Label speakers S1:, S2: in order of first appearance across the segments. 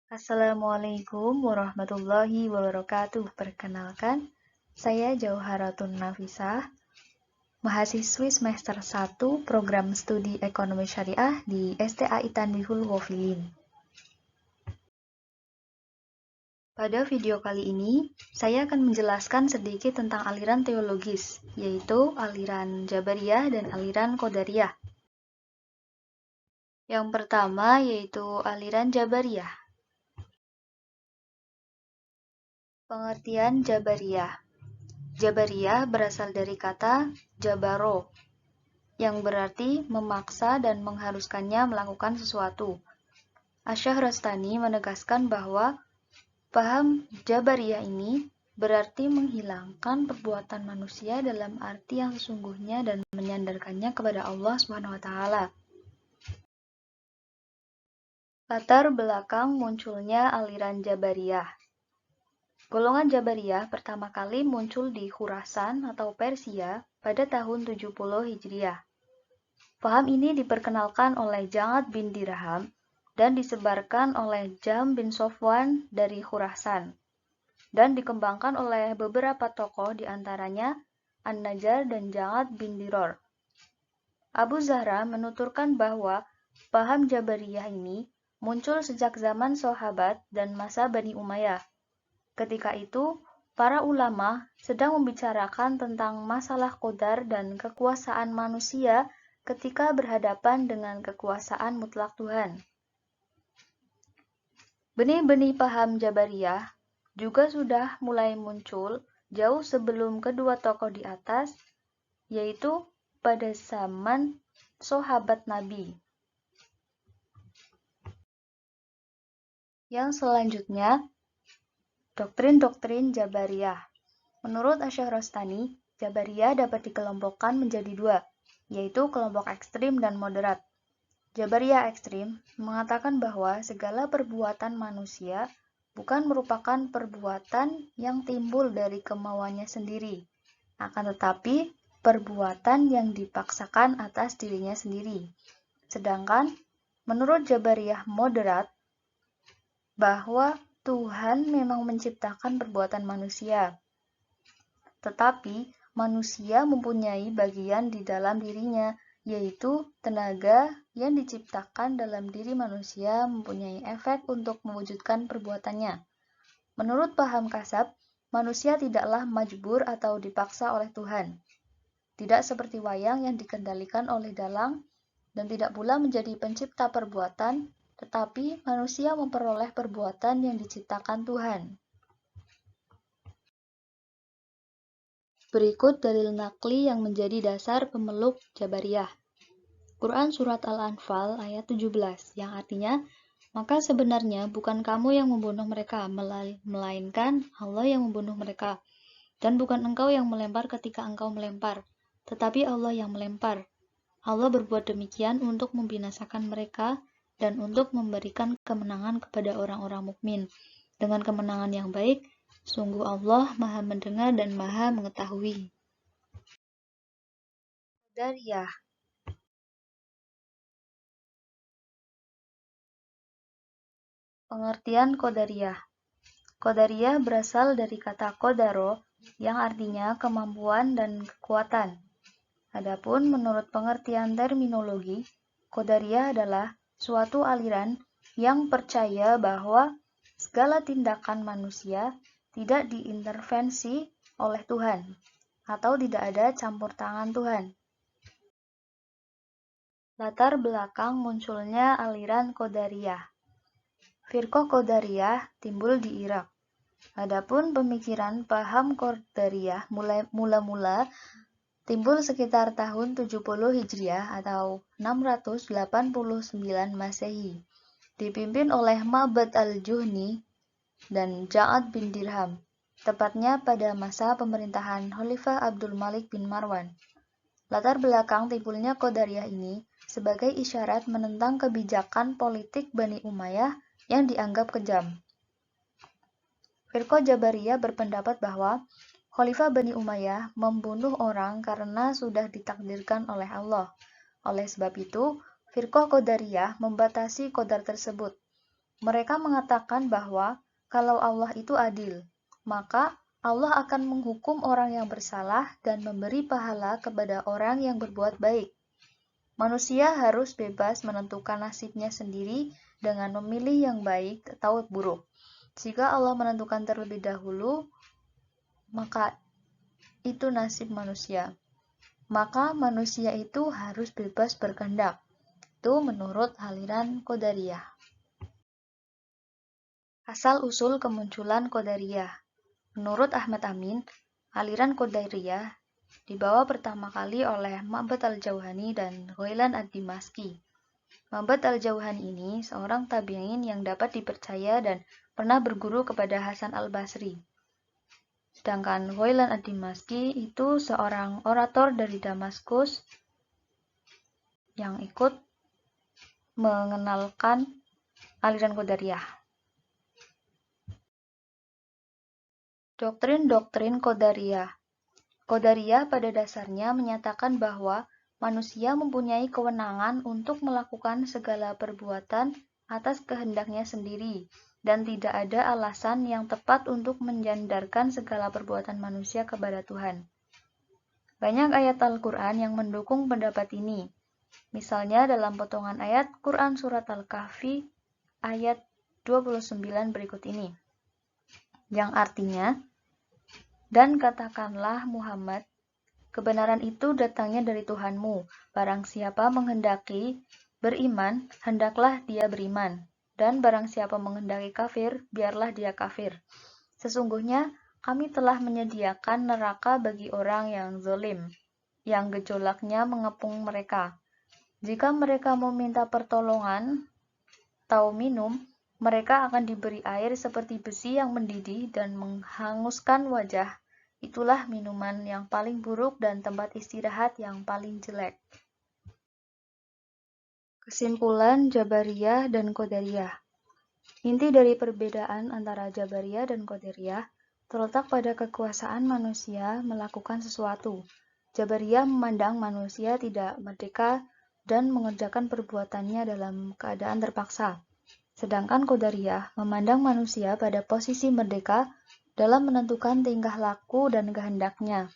S1: Assalamualaikum warahmatullahi wabarakatuh. Perkenalkan, saya Jauharatun Nafisah, mahasiswi semester 1 Program Studi Ekonomi Syariah di STAI Tanbihul Ghafilin. Pada video kali ini, saya akan menjelaskan sedikit tentang aliran teologis, yaitu aliran Jabariyah dan aliran Qadariyah. Yang pertama yaitu aliran Jabariyah. Pengertian Jabariyah. Jabariyah berasal dari kata jabaro, yang berarti memaksa dan mengharuskannya melakukan sesuatu. Asy-Syahrastani menegaskan bahwa paham Jabariyah ini berarti menghilangkan perbuatan manusia dalam arti yang sesungguhnya dan menyandarkannya kepada Allah SWT. Latar belakang munculnya aliran Jabariyah. Golongan Jabariyah pertama kali muncul di Khurasan atau Persia pada tahun 70 Hijriah. Paham ini diperkenalkan oleh Ja'ad bin Dirham dan disebarkan oleh Jahm bin Safwan dari Khurasan dan dikembangkan oleh beberapa tokoh diantaranya An-Najjar dan Ja'ad bin Diror. Abu Zahra menuturkan bahwa paham Jabariyah ini muncul sejak zaman sahabat dan masa Bani Umayyah. Ketika itu, para ulama sedang membicarakan tentang masalah qadar dan kekuasaan manusia ketika berhadapan dengan kekuasaan mutlak Tuhan. Benih-benih paham Jabariyah juga sudah mulai muncul jauh sebelum kedua tokoh di atas, yaitu pada zaman sahabat Nabi. Yang selanjutnya, doktrin-doktrin Jabariyah. Menurut Asy-Syahrastani, Jabariyah dapat dikelompokkan menjadi dua, yaitu kelompok ekstrim dan moderat. Jabariyah ekstrim mengatakan bahwa segala perbuatan manusia bukan merupakan perbuatan yang timbul dari kemauannya sendiri, akan tetapi perbuatan yang dipaksakan atas dirinya sendiri. Sedangkan menurut Jabariyah moderat, bahwa Tuhan memang menciptakan perbuatan manusia, tetapi manusia mempunyai bagian di dalam dirinya, yaitu tenaga yang diciptakan dalam diri manusia mempunyai efek untuk mewujudkan perbuatannya. Menurut paham kasab, manusia tidaklah majbur atau dipaksa oleh Tuhan. Tidak seperti wayang yang dikendalikan oleh dalang, dan tidak pula menjadi pencipta perbuatan, tetapi manusia memperoleh perbuatan yang diciptakan Tuhan. Berikut dalil nakli yang menjadi dasar pemeluk Jabariyah. Quran Surat Al-Anfal ayat 17, yang artinya, maka sebenarnya bukan kamu yang membunuh mereka, melainkan Allah yang membunuh mereka. Dan bukan engkau yang melempar ketika engkau melempar, tetapi Allah yang melempar. Allah berbuat demikian untuk membinasakan mereka dan untuk memberikan kemenangan kepada orang-orang mukmin. Dengan kemenangan yang baik, sungguh Allah Maha mendengar dan Maha mengetahui. Qadariyah. Pengertian Qadariyah. Qadariyah berasal dari kata qadaro yang artinya kemampuan dan kekuatan. Adapun menurut pengertian terminologi, Qadariyah adalah suatu aliran yang percaya bahwa segala tindakan manusia tidak diintervensi oleh Tuhan atau tidak ada campur tangan Tuhan. Latar belakang munculnya aliran Qadariyah. Firqah Qadariyah timbul di Irak. Adapun pemikiran paham Qadariyah mula-mula timbul sekitar tahun 70 Hijriah atau 689 Masehi, dipimpin oleh Ma'bad al-Juhni dan Ja'ad bin Dirham, tepatnya pada masa pemerintahan Khalifah Abdul Malik bin Marwan. Latar belakang timbulnya Qadariyah ini sebagai isyarat menentang kebijakan politik Bani Umayyah yang dianggap kejam. Firqah Jabariyah berpendapat bahwa Khalifah Bani Umayyah membunuh orang karena sudah ditakdirkan oleh Allah. Oleh sebab itu, Firqah Qadariyah membatasi qadar tersebut. Mereka mengatakan bahwa kalau Allah itu adil, maka Allah akan menghukum orang yang bersalah dan memberi pahala kepada orang yang berbuat baik. Manusia harus bebas menentukan nasibnya sendiri dengan memilih yang baik atau buruk. Jika Allah menentukan terlebih dahulu, maka itu nasib manusia. Maka manusia itu harus bebas berkehendak. Itu menurut aliran Qadariyah. Asal-usul kemunculan Qadariyah. Menurut Ahmad Amin, aliran Qadariyah dibawa pertama kali oleh Ma'bad al-Jauhani dan Ghailan ad-Dimashqi. Ma'bad al-Jauhani ini seorang tabi'in yang dapat dipercaya dan pernah berguru kepada Hasan al-Basri. Sedangkan Ghailan ad-Dimashqi itu seorang orator dari Damaskus yang ikut mengenalkan aliran Qadariyah. Doktrin-doktrin Qadariyah. Qadariyah pada dasarnya menyatakan bahwa manusia mempunyai kewenangan untuk melakukan segala perbuatan atas kehendaknya sendiri, dan tidak ada alasan yang tepat untuk menyandarkan segala perbuatan manusia kepada Tuhan. Banyak ayat Al-Quran yang mendukung pendapat ini. Misalnya dalam potongan ayat Quran Surat Al-Kahfi ayat 29 berikut ini, yang artinya, dan katakanlah Muhammad, kebenaran itu datangnya dari Tuhanmu. Barang siapa menghendaki beriman, hendaklah dia beriman. Dan barang siapa menghendaki kafir, biarlah dia kafir. Sesungguhnya kami telah menyediakan neraka bagi orang yang zalim, yang gejolaknya mengepung mereka. Jika mereka meminta pertolongan atau minum, mereka akan diberi air seperti besi yang mendidih dan menghanguskan wajah. Itulah minuman yang paling buruk dan tempat istirahat yang paling jelek. Kesimpulan Jabariyah dan Qadariyah. Inti dari perbedaan antara Jabariyah dan Qadariyah terletak pada kekuasaan manusia melakukan sesuatu. Jabariyah memandang manusia tidak merdeka dan mengerjakan perbuatannya dalam keadaan terpaksa. Sedangkan Qadariyah memandang manusia pada posisi merdeka dalam menentukan tingkah laku dan kehendaknya.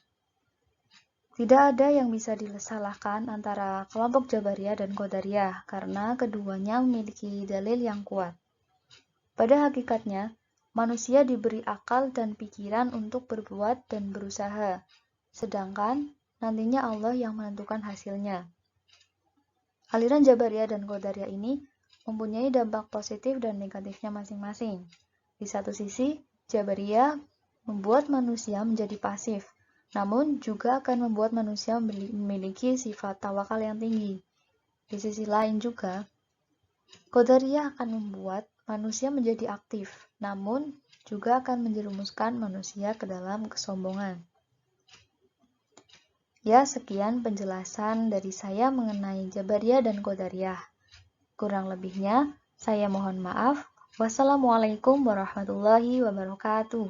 S1: Tidak ada yang bisa disalahkan antara kelompok Jabariyah dan Qadariyah karena keduanya memiliki dalil yang kuat. Pada hakikatnya, manusia diberi akal dan pikiran untuk berbuat dan berusaha, sedangkan nantinya Allah yang menentukan hasilnya. Aliran Jabariyah dan Qadariyah ini mempunyai dampak positif dan negatifnya masing-masing. Di satu sisi, Jabariyah membuat manusia menjadi pasif, namun juga akan membuat manusia memiliki sifat tawakal yang tinggi. Di sisi lain juga, Qadariyah akan membuat manusia menjadi aktif, namun juga akan menjerumuskan manusia ke dalam kesombongan. Ya, sekian penjelasan dari saya mengenai Jabariyah dan Qadariyah. Kurang lebihnya, saya mohon maaf. Wassalamualaikum warahmatullahi wabarakatuh.